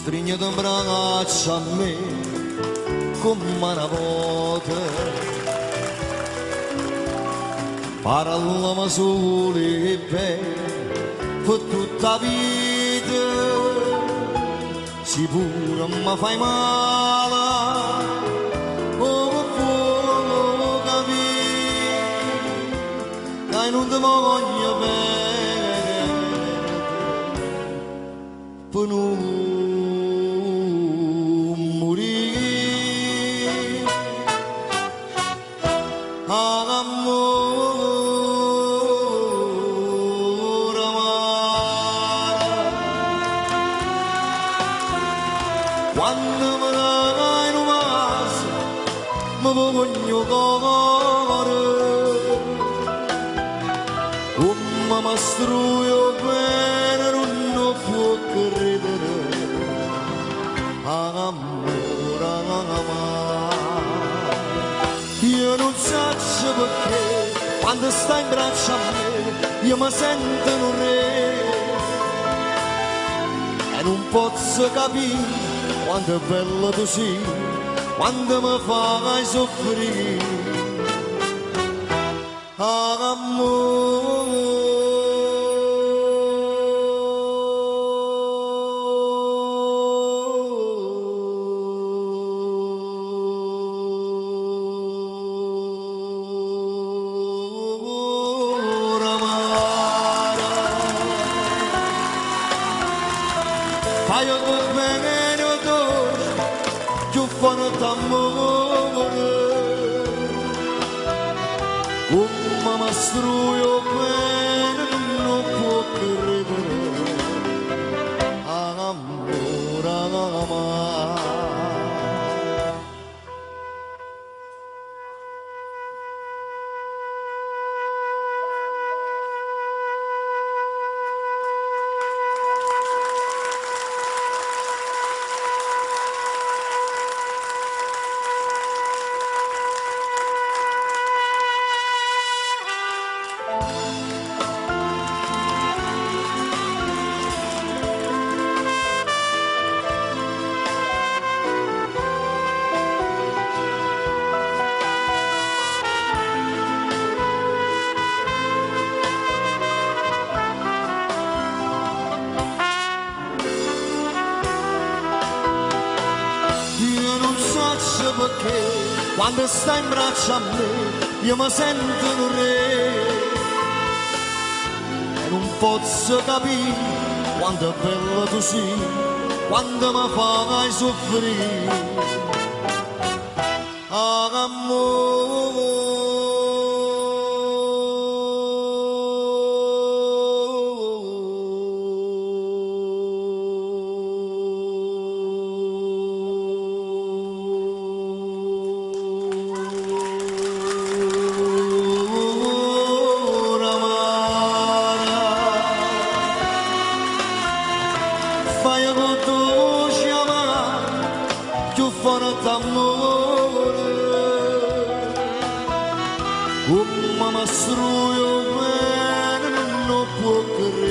stringe un braccio a me come una volta, parliamo soli e per tutta la vita, sicuro mi fai male, come può capire, che non ti voglio bene, per non morire, amore amaro, quando me ne vai in casa, mi voglio cuore, come mi struio bene, non può credere, amore amaro. Io non so perché, quando stai in braccio a me, io mi sento un re, e non posso capire quanto è bello tu sei, quando mi fai soffrire, fai un bene dolce, più fuori d'amore, come mi struio bene, non può credere, amore amaro. Perché quando stai in braccio a me io mi sento un re e non posso capire quanto è bello tu sei, quando mi fai soffrire, amore. Fai con tu chiamare più fuori d'amore, come mi struio bene, non può credere.